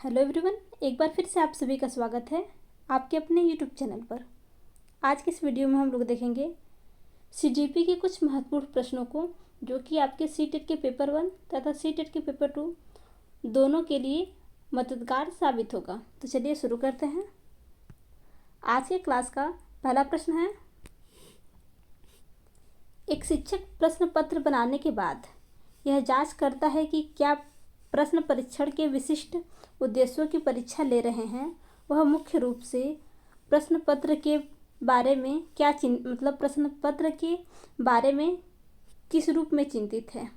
Hello everyone, एक बार फिर से आप सभी का स्वागत है आपके अपने यूट्यूब चैनल पर। आज के इस वीडियो में हम लोग देखेंगे सीजीपी के कुछ महत्वपूर्ण प्रश्नों को, जो कि आपके सीटेट के पेपर 1 तथा सीटेट के पेपर 2 दोनों के लिए मददगार साबित होगा। तो चलिए शुरू करते हैं। आज के क्लास का पहला प्रश्न है, एक शिक्षक प्रश्न पत्र बनाने के बाद यह जांच करता है कि क्या प्रश्न परीक्षण के विशिष्ट उद्देश्यों की परीक्षा ले रहे हैं, वह मुख्य रूप से प्रश्न पत्र के बारे में प्रश्न पत्र के बारे में किस रूप में चिंतित है,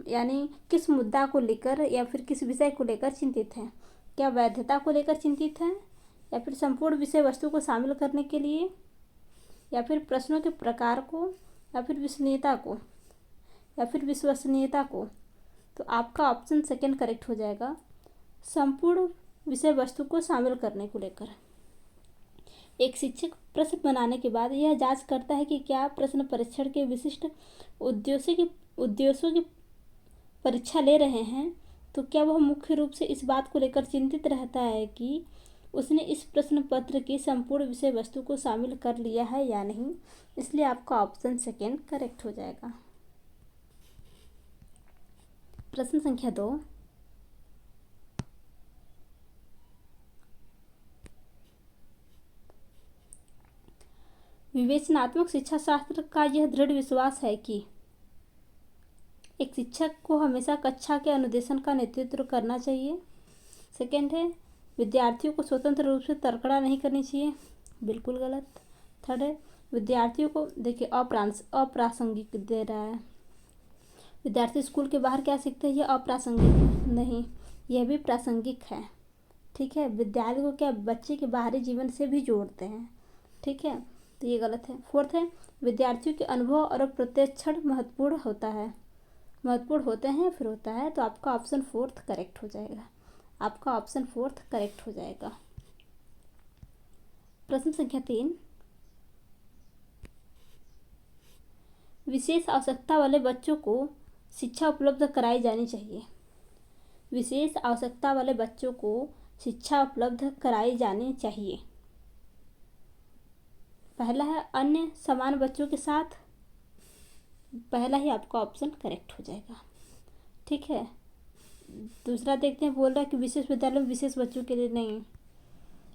यानी किस मुद्दा को लेकर या फिर किस विषय को लेकर चिंतित है। क्या वैधता को लेकर चिंतित है, या फिर संपूर्ण विषय वस्तु को शामिल करने के लिए, या फिर प्रश्नों के प्रकार को, या फिर विश्वसनीयता को, या फिर विश्वसनीयता को। तो आपका ऑप्शन सेकंड करेक्ट हो जाएगा, संपूर्ण विषय वस्तु को शामिल करने को लेकर। एक शिक्षक प्रश्न बनाने के बाद यह जांच करता है कि क्या प्रश्न परीक्षण के विशिष्ट उद्देश्यों की परीक्षा ले रहे हैं, तो क्या वह मुख्य रूप से इस बात को लेकर चिंतित रहता है कि उसने इस प्रश्न पत्र की संपूर्ण विषय वस्तु को शामिल कर लिया है या नहीं। इसलिए आपका ऑप्शन सेकंड करेक्ट हो जाएगा। प्रश्न संख्या 2, विवेचनात्मक शिक्षा शास्त्र का यह दृढ़ विश्वास है कि एक शिक्षक को हमेशा कक्षा के अनुदेशन का नेतृत्व करना चाहिए। सेकंड है, विद्यार्थियों को स्वतंत्र रूप से तर्कड़ा नहीं करनी चाहिए, बिल्कुल गलत। थर्ड है, विद्यार्थियों को देखिए अप्रासंगिक दे रहा है। विद्यार्थी स्कूल के बाहर क्या सीखते हैं, ये अप्रासंगिक नहीं, यह भी प्रासंगिक है। ठीक है, विद्यालय को क्या बच्चे के बाहरी जीवन से भी जोड़ते हैं। ठीक है, तो ये गलत है। फोर्थ है, विद्यार्थियों के अनुभव और प्रत्यक्षण महत्वपूर्ण होते हैं फिर होता है। तो आपका ऑप्शन फोर्थ करेक्ट हो जाएगा। आपका ऑप्शन फोर्थ करेक्ट हो जाएगा। प्रश्न संख्या 3, विशेष आवश्यकता वाले बच्चों को शिक्षा उपलब्ध कराई जानी चाहिए। विशेष आवश्यकता वाले बच्चों को शिक्षा उपलब्ध कराई जानी चाहिए। पहला है अन्य समान बच्चों के साथ, पहला ही आपका ऑप्शन करेक्ट हो जाएगा। ठीक है, दूसरा देखते हैं, बोल रहा है कि विशेष विद्यालय में विशेष बच्चों के लिए नहीं।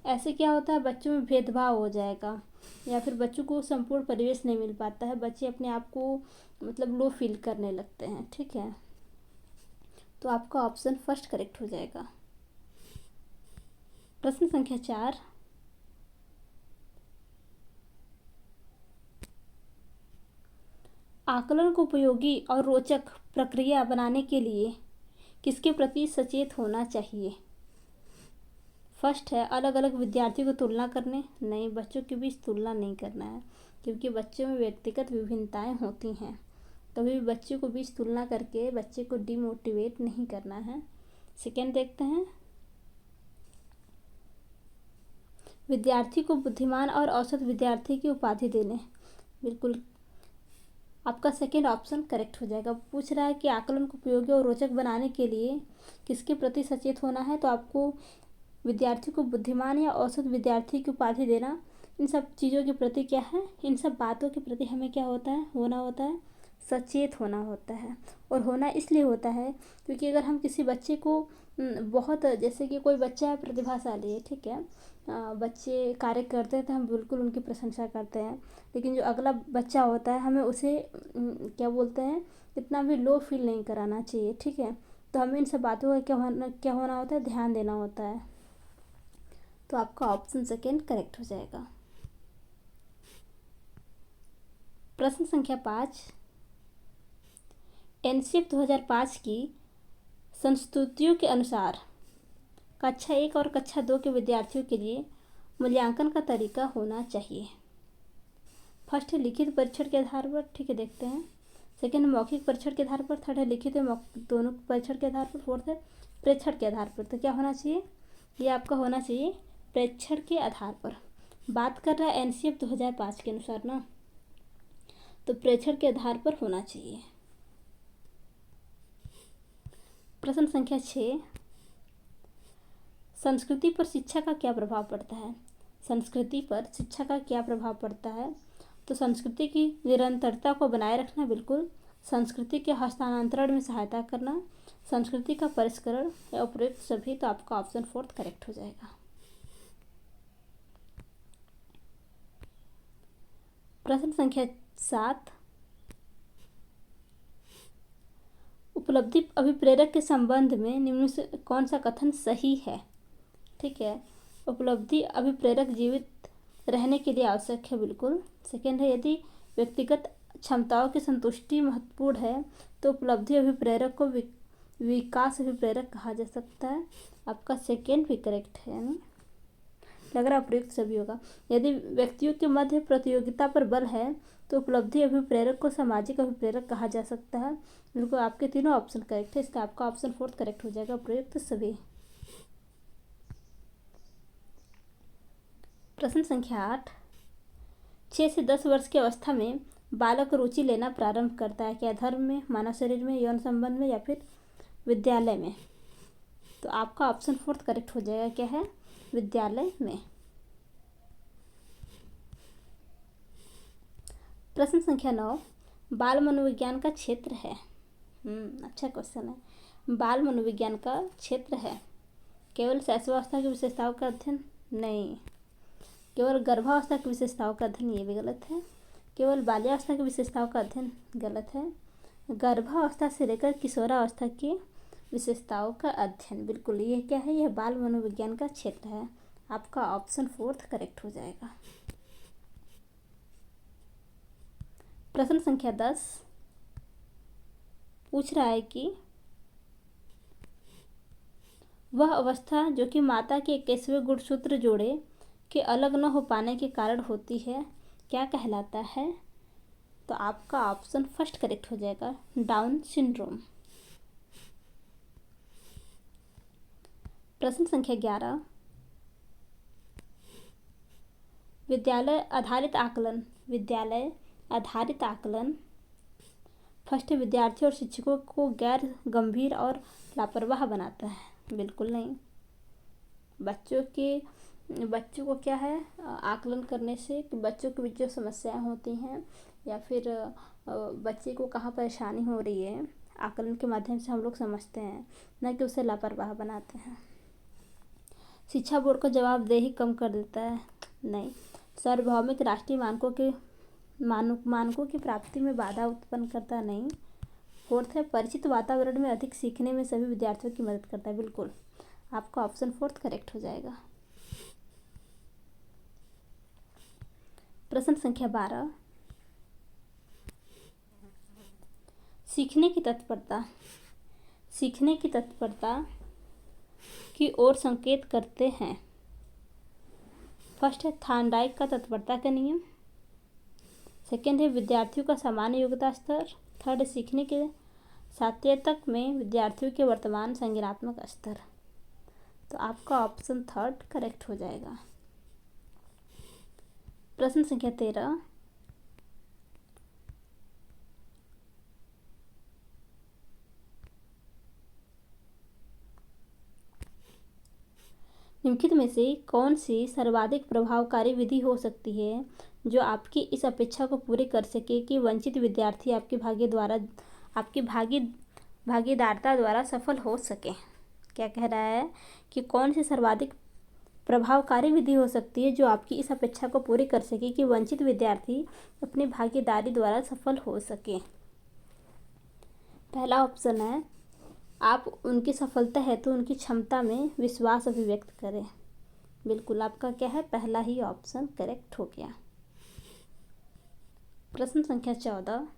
ऐसे क्या होता है, बच्चों में भेदभाव हो जाएगा, या फिर बच्चों को संपूर्ण परिवेश नहीं मिल पाता है, बच्चे अपने आप को लो फील करने लगते हैं। ठीक है, तो आपका ऑप्शन फर्स्ट करेक्ट हो जाएगा। प्रश्न संख्या 4, आकलन को उपयोगी और रोचक प्रक्रिया बनाने के लिए किसके प्रति सचेत होना चाहिए। फर्स्ट है, अलग अलग विद्यार्थियों को तुलना करने, नहीं, बच्चों के बीच तुलना नहीं करना है, क्योंकि बच्चों में व्यक्तिगत विभिन्नताएं होती हैं। कभी भी बच्चों को बीच तुलना करके बच्चे को डिमोटिवेट नहीं करना है। सेकेंड देखते हैं, विद्यार्थी को बुद्धिमान और औसत विद्यार्थी की उपाधि देने, बिल्कुल आपका सेकेंड ऑप्शन करेक्ट हो जाएगा। पूछ रहा है कि आकलन को उपयोगी और रोचक बनाने के लिए किसके प्रति सचेत होना है, तो आपको विद्यार्थी को बुद्धिमान या औसत विद्यार्थी की उपाधि देना, इन सब चीज़ों के प्रति क्या है, इन सब बातों के प्रति हमें क्या होता है, होना होता है, सचेत होना होता है। और होना इसलिए होता है क्योंकि अगर हम किसी बच्चे को बहुत, जैसे कि कोई बच्चा है प्रतिभाशाली है, ठीक है, बच्चे कार्य करते हैं तो हम बिल्कुल उनकी प्रशंसा करते हैं, लेकिन जो अगला बच्चा होता है हमें उसे क्या बोलते हैं, इतना भी लो फील नहीं कराना चाहिए। ठीक है, तो हमें इन सब बातों का क्या होना होता है, ध्यान देना होता है। तो आपका ऑप्शन सेकेंड करेक्ट हो जाएगा। प्रश्न संख्या 5, एनसीएफ 2005 की संस्तुतियों के अनुसार कक्षा 1 और कक्षा 2 के विद्यार्थियों के लिए मूल्यांकन का तरीका होना चाहिए। फर्स्ट है लिखित परीक्षण के आधार पर, ठीक है, देखते हैं। सेकेंड है मौखिक परीक्षण के आधार पर, थर्ड है लिखित दोनों परीक्षण के आधार पर, फोर्थ है प्रेक्षण के आधार पर। तो क्या होना चाहिए, ये आपका होना चाहिए प्रेक्षण के आधार पर। बात कर रहा है एनसीएफ 2005 के अनुसार ना, तो प्रेक्षण के आधार पर होना चाहिए। प्रश्न संख्या 6, संस्कृति पर शिक्षा का क्या प्रभाव पड़ता है? संस्कृति पर शिक्षा का क्या प्रभाव पड़ता है? तो संस्कृति की निरंतरता को बनाए रखना, बिल्कुल। संस्कृति के हस्तांतरण में सहायता करना, संस्कृति का परिष्करण या उपयुक्त सभी। तो आपका ऑप्शन 4 करेक्ट हो जाएगा। प्रश्न संख्या 7, उपलब्धि अभिप्रेरक के संबंध में निम्न से कौन सा कथन सही है? ठीक है, उपलब्धि अभिप्रेरक जीवित रहने के लिए आवश्यक है, बिल्कुल। सेकेंड है, यदि व्यक्तिगत क्षमताओं की संतुष्टि महत्वपूर्ण है तो उपलब्धि अभिप्रेरक को विकास अभिप्रेरक कहा जा सकता है। आपका सेकेंड भी करेक्ट है, यानी लग रहा प्रयुक्त सभी होगा। यदि व्यक्तियों के मध्य प्रतियोगिता पर बल है तो उपलब्धि अभिप्रेरक को सामाजिक अभिप्रेरक कहा जा सकता है। बिल्कुल, आपके तीनों ऑप्शन करेक्ट है, इसका आपका ऑप्शन 4 करेक्ट हो जाएगा, प्रयुक्त सभी। प्रश्न संख्या 8, 6 से 10 वर्ष की अवस्था में बालक रुचि लेना प्रारंभ करता है, क्या धर्म में, मानव शरीर में, यौन संबंध में या फिर विद्यालय में? तो आपका ऑप्शन 4 करेक्ट हो जाएगा, क्या है, विद्यालय में। प्रश्न संख्या 9, बाल मनोविज्ञान का क्षेत्र है। अच्छा क्वेश्चन है। बाल मनोविज्ञान का क्षेत्र है केवल शैशवावस्था की विशेषताओं का अध्ययन? नहीं। केवल गर्भावस्था की विशेषताओं का अध्ययन? ये भी गलत है। केवल बाल्यावस्था की विशेषताओं का अध्ययन? गलत है। गर्भावस्था से लेकर किशोरावस्था की विशेषताओं का अध्ययन, बिल्कुल। ये क्या है, यह बाल मनोविज्ञान का क्षेत्र है। आपका ऑप्शन 4 करेक्ट हो जाएगा। प्रश्न संख्या 10 पूछ रहा है कि वह अवस्था जो कि माता के 21वें गुणसूत्र जोड़े के अलग न हो पाने के कारण होती है, क्या कहलाता है? तो आपका ऑप्शन फर्स्ट करेक्ट हो जाएगा, डाउन सिंड्रोम। प्रश्न संख्या 11, विद्यालय आधारित आकलन फर्स्ट विद्यार्थियों और शिक्षकों को गैर गंभीर और लापरवाह बनाता है? बिल्कुल नहीं। बच्चों को क्या है, आकलन करने से बच्चों के बीच जो समस्याएं होती हैं या फिर बच्चे को कहाँ परेशानी हो रही है, आकलन के माध्यम से हम लोग समझते हैं, न कि उसे लापरवाह बनाते हैं। शिक्षा बोर्ड को जवाबदेही कम कर देता है? नहीं। सार्वभौमिक राष्ट्रीय मानकों की प्राप्ति में बाधा उत्पन्न करता? नहीं। फोर्थ है, परिचित वातावरण में अधिक सीखने में सभी विद्यार्थियों की मदद करता है? बिल्कुल। आपका ऑप्शन 4 करेक्ट हो जाएगा। प्रश्न संख्या 12, सीखने की तत्परता की ओर संकेत करते हैं? फर्स्ट है थार्नडाइक का तत्परता का नियम, सेकेंड है विद्यार्थियों का सामान्य योग्यता स्तर, थर्ड है सीखने के सातत्यक में विद्यार्थियों के वर्तमान संज्ञानात्मक स्तर। तो आपका ऑप्शन 3 करेक्ट हो जाएगा। प्रश्न संख्या 13, निम्नलिखित में से कौन सी सर्वाधिक प्रभावकारी विधि हो सकती है जो आपकी इस अपेक्षा को पूरी कर सके कि वंचित विद्यार्थी आपकी भागीदारता द्वारा सफल हो सके? क्या कह रहा है कि कौन सी सर्वाधिक प्रभावकारी विधि हो सकती है जो आपकी इस अपेक्षा को पूरी कर सके कि वंचित विद्यार्थी अपनी भागीदारी द्वारा सफल हो सके? पहला ऑप्शन है, आप उनकी सफलता हेतु उनकी क्षमता में विश्वास अभिव्यक्त करें। बिल्कुल, आपका क्या है, पहला ही ऑप्शन करेक्ट हो गया। प्रश्न संख्या 14,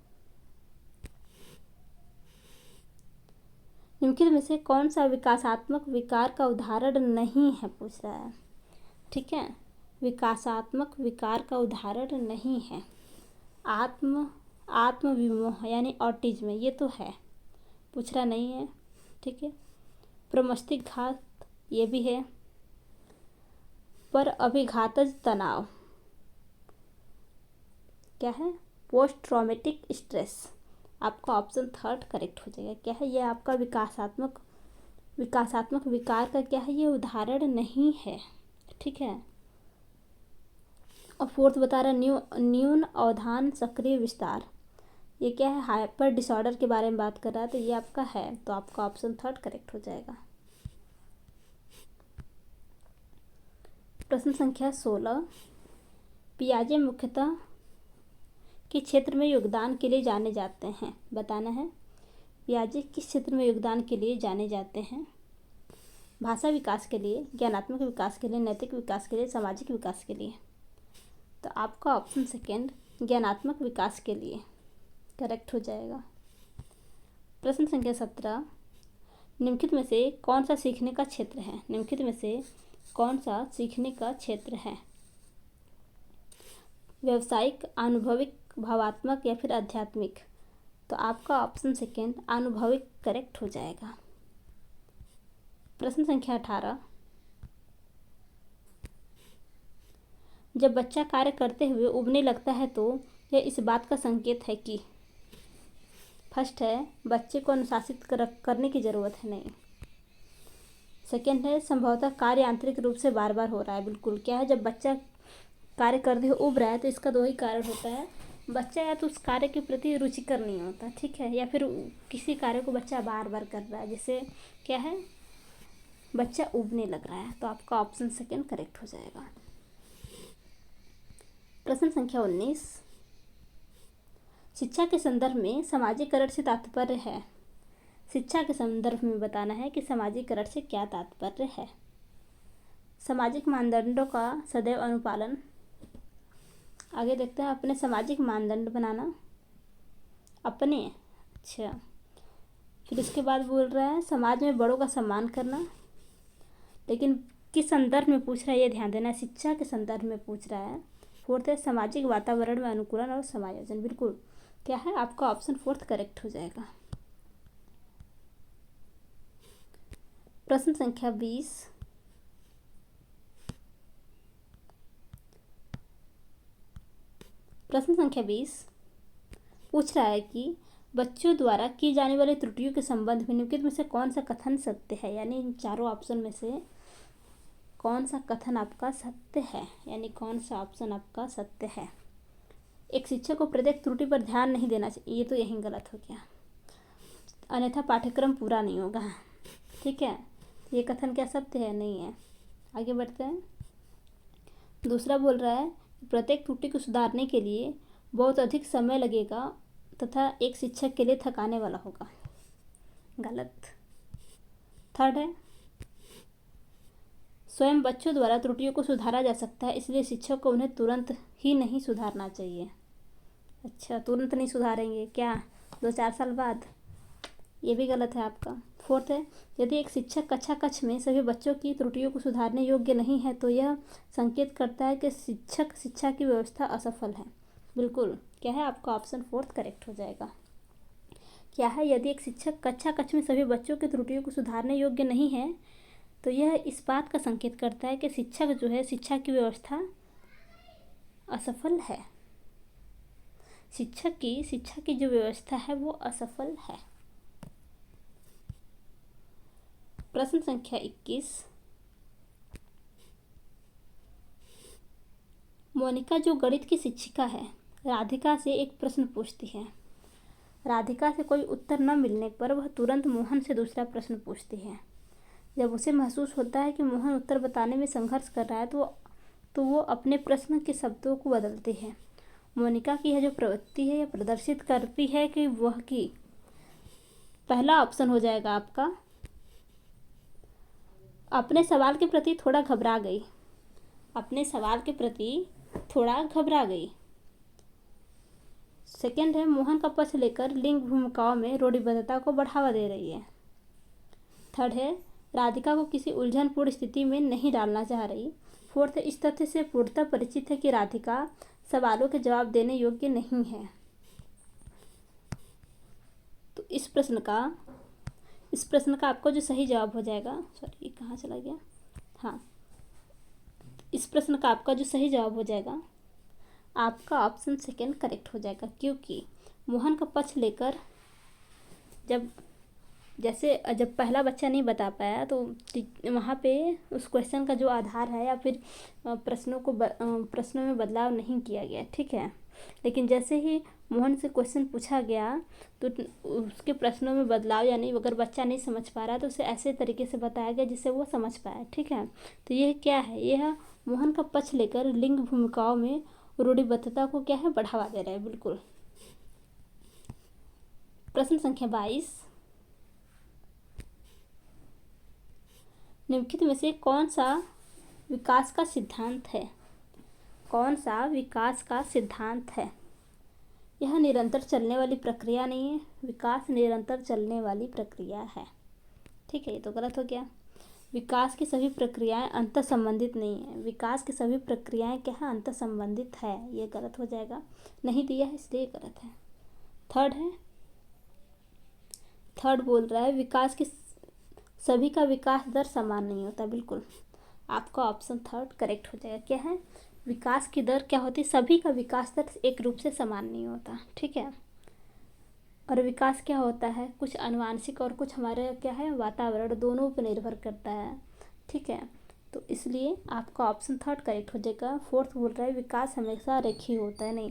निम्नलिखित में से कौन सा विकासात्मक विकार का उदाहरण नहीं है, पूछ रहा है। ठीक है, विकासात्मक विकार का उदाहरण नहीं है। आत्मविमोह यानी ऑटिज्म, ये तो है, पूछ रहा नहीं है। ठीक है, प्रमस्तिष्क घात, ये भी है, पर अभिघातज तनाव क्या है, पोस्ट ट्रॉमेटिक स्ट्रेस। आपका ऑप्शन 3 करेक्ट हो जाएगा। क्या है, यह आपका विकासात्मक विकासात्मक विकार का क्या है, ये उदाहरण नहीं है। ठीक है। और फोर्थ बता रहा न्यून अवधान सक्रिय विस्तार, ये क्या है, हाइपर डिसऑर्डर के बारे में बात कर रहा है, तो ये आपका है, तो आपका ऑप्शन थर्ड करेक्ट हो जाएगा। प्रश्न संख्या 16, पियाजे मुख्यतः किस क्षेत्र में योगदान के लिए जाने जाते हैं, बताना है। पियाजे किस क्षेत्र में योगदान के लिए जाने जाते हैं? भाषा विकास के लिए, ज्ञानात्मक विकास के लिए, नैतिक विकास के लिए, सामाजिक विकास के लिए। तो आपका ऑप्शन सेकेंड ज्ञानात्मक विकास के लिए करेक्ट हो जाएगा। प्रश्न संख्या 17, निम्नलिखित में से कौन सा सीखने का क्षेत्र है? निम्नलिखित में से कौन सा सीखने का क्षेत्र है? व्यावसायिक, अनुभविक, भावात्मक या फिर आध्यात्मिक? तो आपका ऑप्शन सेकेंड अनुभविक करेक्ट हो जाएगा। प्रश्न संख्या 18, जब बच्चा कार्य करते हुए उबने लगता है तो यह इस बात का संकेत है कि, फर्स्ट है बच्चे को अनुशासित करने की ज़रूरत है, नहीं। सेकेंड है संभवतः कार्य आंतरिक रूप से बार बार हो रहा है, बिल्कुल। क्या है, जब बच्चा कार्य करते हुए उब रहा है तो इसका दो ही कारण होता है, बच्चा या तो उस कार्य के प्रति रुचिकर नहीं होता, ठीक है, या फिर किसी कार्य को बच्चा बार बार कर रहा है, जिससे क्या है, बच्चा उबने लग रहा है। तो आपका ऑप्शन सेकेंड करेक्ट हो जाएगा। प्रश्न संख्या 19, शिक्षा के संदर्भ में समाजीकरण से तात्पर्य है। शिक्षा के संदर्भ में बताना है कि समाजीकरण से क्या तात्पर्य है। सामाजिक मानदंडों का सदैव अनुपालन, आगे देखते हैं, अपने सामाजिक मानदंड बनाना, अपने, अच्छा, फिर इसके बाद बोल रहा है समाज में बड़ों का सम्मान करना, लेकिन किस संदर्भ में पूछ रहा है ये ध्यान देना, शिक्षा के संदर्भ में पूछ रहा है। फोर्थ है सामाजिक वातावरण में अनुकूलन और समायोजन, बिल्कुल। क्या है, आपका ऑप्शन फोर्थ करेक्ट हो जाएगा। प्रश्न संख्या 20, प्रश्न संख्या 20 पूछ रहा है कि बच्चों द्वारा की जाने वाली त्रुटियों के संबंध में निम्नलिखित में से कौन सा कथन सत्य है, यानी इन चारों ऑप्शन में से कौन सा कथन आपका सत्य है, यानी कौन सा ऑप्शन आपका सत्य है। एक शिक्षक को प्रत्येक त्रुटि पर ध्यान नहीं देना चाहिए, ये तो यही गलत हो गया, अन्यथा पाठ्यक्रम पूरा नहीं होगा, ठीक है। ये कथन क्या सत्य है? नहीं है। आगे बढ़ते हैं। दूसरा बोल रहा है प्रत्येक त्रुटि को सुधारने के लिए बहुत अधिक समय लगेगा तथा एक शिक्षक के लिए थकाने वाला होगा, गलत। थर्ड है स्वयं बच्चों द्वारा त्रुटियों को सुधारा जा सकता है, इसलिए शिक्षक को उन्हें तुरंत ही नहीं सुधारना चाहिए। अच्छा, तुरंत नहीं सुधारेंगे क्या, 2-4 साल बाद? ये भी गलत है आपका। फोर्थ है यदि एक शिक्षक कक्षा कक्ष में सभी बच्चों की त्रुटियों को सुधारने योग्य नहीं है तो यह संकेत करता है कि शिक्षक शिक्षा की व्यवस्था असफल है, बिल्कुल। क्या है, आपका ऑप्शन फोर्थ करेक्ट हो जाएगा। क्या है, यदि एक शिक्षक कक्षा कक्ष में सभी बच्चों की त्रुटियों को सुधारने योग्य नहीं है तो यह इस बात का संकेत करता है कि शिक्षक जो है शिक्षा की व्यवस्था असफल है, शिक्षक की शिक्षा की जो व्यवस्था है वो असफल है। प्रश्न संख्या 21, मोनिका जो गणित की शिक्षिका है राधिका से एक प्रश्न पूछती है। राधिका से कोई उत्तर न मिलने पर वह तुरंत मोहन से दूसरा प्रश्न पूछती है। जब उसे महसूस होता है कि मोहन उत्तर बताने में संघर्ष कर रहा है तो वो अपने प्रश्न के शब्दों को बदलती है। मोनिका की यह जो प्रवृत्ति है यह प्रदर्शित करती है कि वह की पहला ऑप्शन हो जाएगा आपका अपने सवाल के प्रति थोड़ा घबरा गई, अपने सवाल के प्रति थोड़ा घबरा गई। सेकेंड है मोहन का पक्ष लेकर लिंग भूमिकाओं में रूढ़िबद्धता को बढ़ावा दे रही है। थर्ड है राधिका को किसी उलझनपूर्ण स्थिति में नहीं डालना चाह रही। फोर्थ इस तथ्य से पूर्णतः परिचित है कि राधिका सवालों के जवाब देने योग्य नहीं है। तो इस प्रश्न का आपको जो सही जवाब हो जाएगा, सॉरी कहाँ चला गया, हाँ, इस प्रश्न का आपका जो सही जवाब हो जाएगा आपका ऑप्शन सेकेंड करेक्ट हो जाएगा, क्योंकि मोहन का पक्ष लेकर जब जैसे जब पहला बच्चा नहीं बता पाया तो वहाँ पे उस क्वेश्चन का जो आधार है या फिर प्रश्नों में बदलाव नहीं किया गया, ठीक है। लेकिन जैसे ही मोहन से क्वेश्चन पूछा गया तो उसके प्रश्नों में बदलाव, यानी अगर बच्चा नहीं समझ पा रहा तो उसे ऐसे तरीके से बताया गया जिससे वो समझ पाए, ठीक है। तो यह क्या है, यह मोहन का पक्ष लेकर लिंग भूमिकाओं में रूढ़िबद्धता को क्या है, बढ़ावा दे रहा है, बिल्कुल। प्रश्न संख्या 22, निम्नलिखित में से कौन सा विकास का सिद्धांत है? कौन सा विकास का सिद्धांत है? यह निरंतर चलने वाली प्रक्रिया नहीं है। विकास निरंतर चलने वाली प्रक्रिया है, ठीक है। ये तो गलत हो गया। विकास की सभी प्रक्रियाएं अंतर संबंधित नहीं है। विकास की सभी प्रक्रियाएं क्या है, अंतर संबंधित है। ये गलत हो जाएगा, नहीं दिया है इसलिए गलत है। थर्ड बोल रहा है विकास की सभी का विकास दर समान नहीं होता, बिल्कुल। आपका ऑप्शन थर्ड करेक्ट हो जाएगा। क्या है, विकास की दर क्या होती है, सभी का विकास दर एक रूप से समान नहीं होता, ठीक है। और विकास क्या होता है, कुछ आनुवांशिक और कुछ हमारे क्या है, वातावरण, दोनों पर निर्भर करता है, ठीक है। तो इसलिए आपका ऑप्शन थर्ड करेक्ट हो जाएगा। फोर्थ बोल रहा है विकास हमेशा रेखीय होता है। नहीं,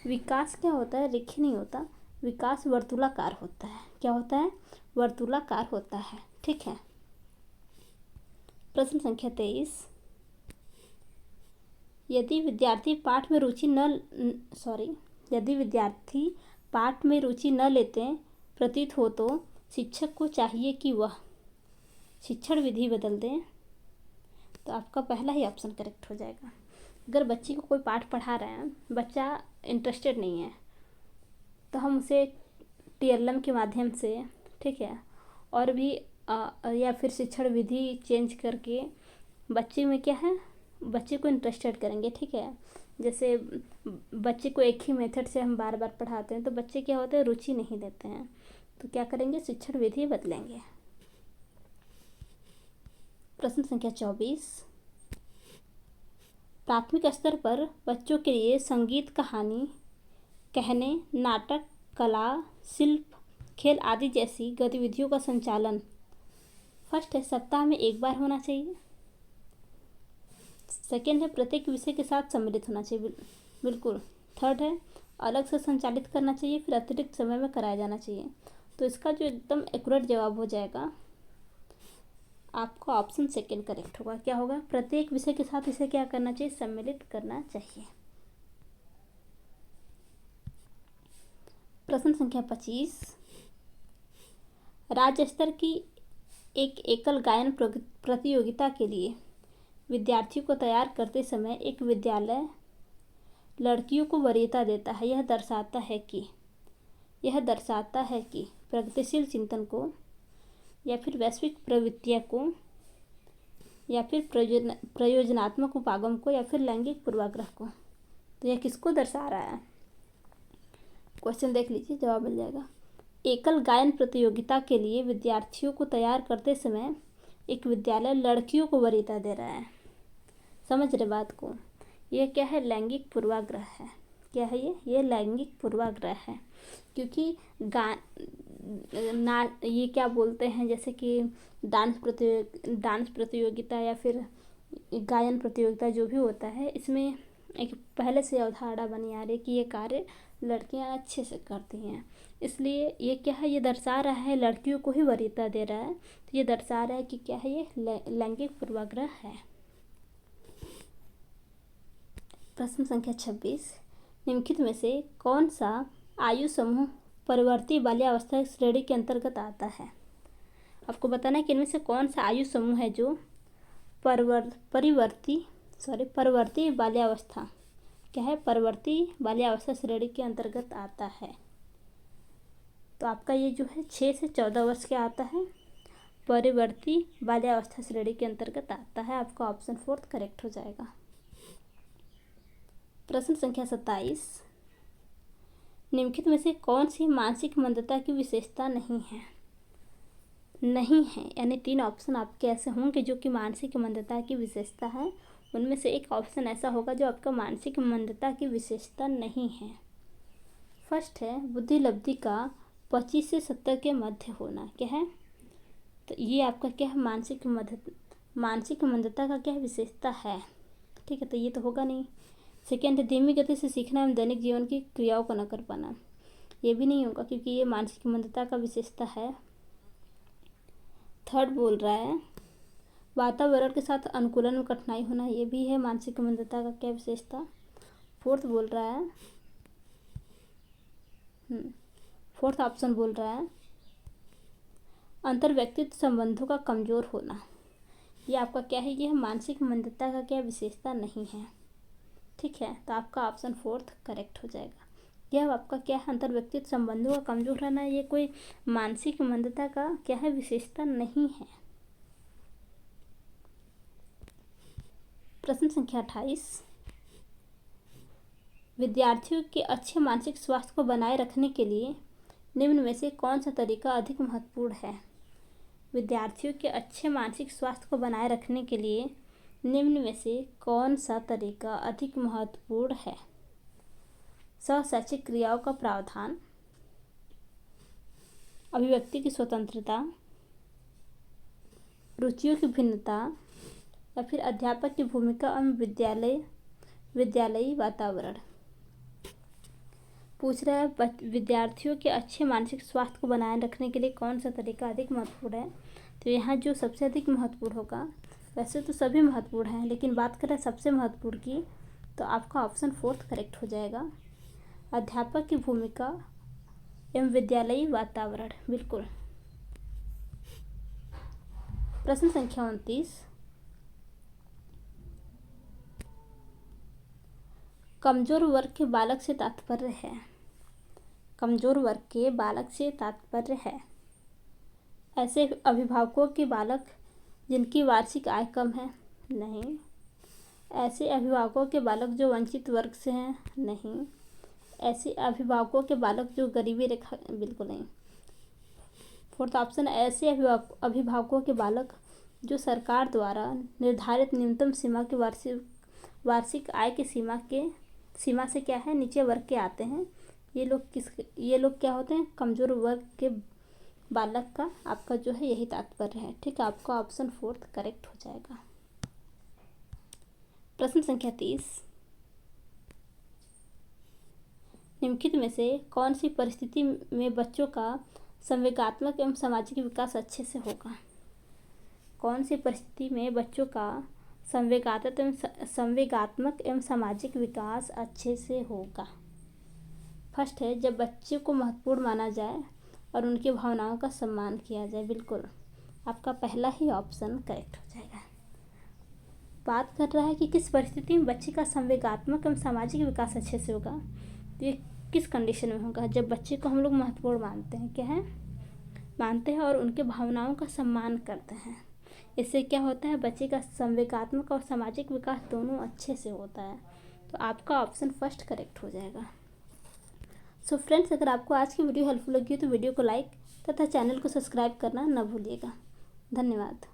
विकास क्या होता है, रेखीय नहीं होता। विकास वर्तुलाकार होता है। क्या होता है, वर्तुलाकार होता है, ठीक है। प्रश्न संख्या 23, यदि विद्यार्थी पाठ में रुचि न लेते प्रतीत हो तो शिक्षक को चाहिए कि वह शिक्षण विधि बदल दें। तो आपका पहला ही ऑप्शन करेक्ट हो जाएगा। अगर बच्चे को कोई पाठ पढ़ा रहे हैं, बच्चा इंटरेस्टेड नहीं है, तो हम उसे टीएलएम के माध्यम से, ठीक है, और भी या फिर शिक्षण विधि चेंज करके बच्चे में क्या है, बच्चे को इंटरेस्टेड करेंगे, ठीक है। जैसे बच्चे को एक ही मेथड से हम बार बार पढ़ाते हैं तो बच्चे क्या होते हैं, रुचि नहीं लेते हैं। तो क्या करेंगे, शिक्षण विधि बदलेंगे। प्रश्न संख्या 24, प्राथमिक स्तर पर बच्चों के लिए संगीत, कहानी कहने, नाटक, कला, शिल्प, खेल आदि जैसी गतिविधियों का संचालन फर्स्ट है सप्ताह में एक बार होना चाहिए। सेकेंड है प्रत्येक विषय के साथ सम्मिलित होना चाहिए, बिल्कुल। थर्ड है अलग से संचालित करना चाहिए, फिर अतिरिक्त समय में कराया जाना चाहिए। तो इसका जो एकदम एक्यूरेट जवाब हो जाएगा, आपका ऑप्शन सेकेंड करेक्ट होगा। क्या होगा, प्रत्येक विषय के साथ इसे क्या करना चाहिए, सम्मिलित करना चाहिए। प्रश्न संख्या 25, राज्य स्तर की एक एकल गायन प्रतियोगिता के लिए विद्यार्थियों को तैयार करते समय एक विद्यालय लड़कियों को वरीयता देता है। यह दर्शाता है कि प्रगतिशील चिंतन को, या फिर वैश्विक प्रवृत्तियों को, या फिर प्रयोजनात्मक उपागम को, या फिर लैंगिक पूर्वाग्रह को। तो यह किसको दर्शा रहा है, क्वेश्चन देख लीजिए, जवाब मिल जाएगा। एकल गायन प्रतियोगिता के लिए विद्यार्थियों को तैयार करते समय एक विद्यालय लड़कियों को वरीयता दे रहा है। समझ रहे बात को, यह क्या है, लैंगिक पूर्वाग्रह है। क्या है ये लैंगिक पूर्वाग्रह है। क्योंकि ये क्या बोलते हैं, जैसे कि डांस प्रतियोगिता या फिर गायन प्रतियोगिता जो भी होता है, इसमें एक पहले से अवधारणा बनी आ रही है कि ये कार्य लड़कियां अच्छे से करती हैं। इसलिए ये क्या है, ये दर्शा रहा है, लड़कियों को ही वरीयता दे रहा है। तो ये दर्शा रहा है कि क्या है, ये लैंगिक पूर्वाग्रह है। प्रश्न संख्या 26, निम्नलिखित में से कौन सा आयु समूह परिवर्ती बाल्यावस्था श्रेणी के अंतर्गत आता है? आपको बताना है कि इनमें से कौन सा आयु समूह है जो परिवर्ती बाल्यावस्था, क्या है, परिवर्ती बाल्यावस्था श्रेणी के अंतर्गत आता है। तो आपका ये जो है 6 से 14 वर्ष के आता है, परिवर्ती बाल्यावस्था श्रेणी के अंतर्गत आता है। आपका ऑप्शन फोर्थ करेक्ट हो जाएगा। प्रश्न संख्या 27, निम्नलिखित में से कौन सी मानसिक मंदता की विशेषता नहीं है, यानी 3 ऑप्शन आपके ऐसे होंगे जो कि मानसिक मंदता की विशेषता है। उनमें से एक ऑप्शन ऐसा होगा जो आपका मानसिक मंदता की विशेषता नहीं है। फर्स्ट है बुद्धि लब्धि का 25 से 70 के मध्य होना। क्या है, तो ये आपका क्या है, मानसिक मंदता का क्या विशेषता है। ठीक है, तो ये तो होगा नहीं। सेकेंड है धीमी गति से सीखना एवं दैनिक जीवन की क्रियाओं को न कर पाना, ये भी नहीं होगा क्योंकि ये मानसिक मंदता का विशेषता है। थर्ड बोल रहा है वातावरण के साथ अनुकूलन में कठिनाई होना, ये भी है मानसिक मंदता का क्या विशेषता। फोर्थ बोल रहा है फोर्थ ऑप्शन बोल रहा है अंतर व्यक्तित्व संबंधों का कमजोर होना, ये आपका क्या है, ये मानसिक मंदता का क्या विशेषता नहीं है। ठीक है, तो आपका ऑप्शन फोर्थ करेक्ट हो जाएगा। यह आपका क्या है, अंतर व्यक्तित्व संबंधों का कमजोर रहना, ये कोई मानसिक मंदता का क्या है, विशेषता नहीं है। प्रश्न संख्या 28, विद्यार्थियों के अच्छे मानसिक स्वास्थ्य को बनाए रखने के लिए निम्न में से कौन सा तरीका अधिक महत्वपूर्ण है। विद्यार्थियों के अच्छे मानसिक स्वास्थ्य को बनाए रखने के लिए निम्न में से कौन सा तरीका अधिक महत्वपूर्ण है। सहशैक्षिक क्रियाओं का प्रावधान, अभिव्यक्ति की स्वतंत्रता, रुचियों की भिन्नता, या फिर अध्यापक की भूमिका एवं विद्यालयी वातावरण। पूछ रहा है विद्यार्थियों के अच्छे मानसिक स्वास्थ्य को बनाए रखने के लिए कौन सा तरीका अधिक महत्वपूर्ण है। तो यहाँ जो सबसे अधिक महत्वपूर्ण होगा, वैसे तो सभी महत्वपूर्ण हैं लेकिन बात करें सबसे महत्वपूर्ण की, तो आपका ऑप्शन फोर्थ करेक्ट हो जाएगा, अध्यापक की भूमिका एवं विद्यालयी वातावरण। बिल्कुल। प्रश्न संख्या 29, कमजोर वर्ग के बालक से तात्पर्य है। कमजोर वर्ग के बालक से तात्पर्य है ऐसे अभिभावकों के बालक जिनकी वार्षिक आय कम है, नहीं। ऐसे अभिभावकों के बालक जो वंचित वर्ग से हैं, नहीं। ऐसे अभिभावकों के बालक जो गरीबी रेखा, बिल्कुल नहीं। फोर्थ ऑप्शन, ऐसे अभिभावकों के बालक जो सरकार द्वारा निर्धारित न्यूनतम सीमा के वार्षिक आय की सीमा से क्या है, नीचे वर्ग के आते हैं। ये लोग क्या होते हैं, कमजोर वर्ग के बालक का आपका जो है यही तात्पर्य है। ठीक है, आपका ऑप्शन फोर्थ करेक्ट हो जाएगा। प्रश्न संख्या 30, निम्नलिखित में से कौन सी परिस्थिति में बच्चों का संवेगात्मक एवं सामाजिक विकास अच्छे से होगा। कौन सी परिस्थिति में बच्चों का संवेगात्मक एवं सामाजिक विकास अच्छे से होगा। फर्स्ट है जब बच्चे को महत्वपूर्ण माना जाए और उनकी भावनाओं का सम्मान किया जाए। बिल्कुल, आपका पहला ही ऑप्शन करेक्ट हो जाएगा। बात कर रहा है कि किस परिस्थिति में बच्चे का संवेगात्मक एवं सामाजिक विकास अच्छे से होगा, तो ये किस कंडीशन में होगा, जब बच्चे को हम लोग महत्वपूर्ण मानते हैं, क्या है, मानते हैं और उनके भावनाओं का सम्मान करते हैं। इससे क्या होता है, बच्चे का संवेगात्मक और सामाजिक विकास दोनों अच्छे से होता है। तो आपका ऑप्शन फर्स्ट करेक्ट हो जाएगा। सो फ्रेंड्स, अगर आपको आज की वीडियो हेल्पफुल लगी तो वीडियो को लाइक तथा चैनल को सब्सक्राइब करना न भूलिएगा। धन्यवाद।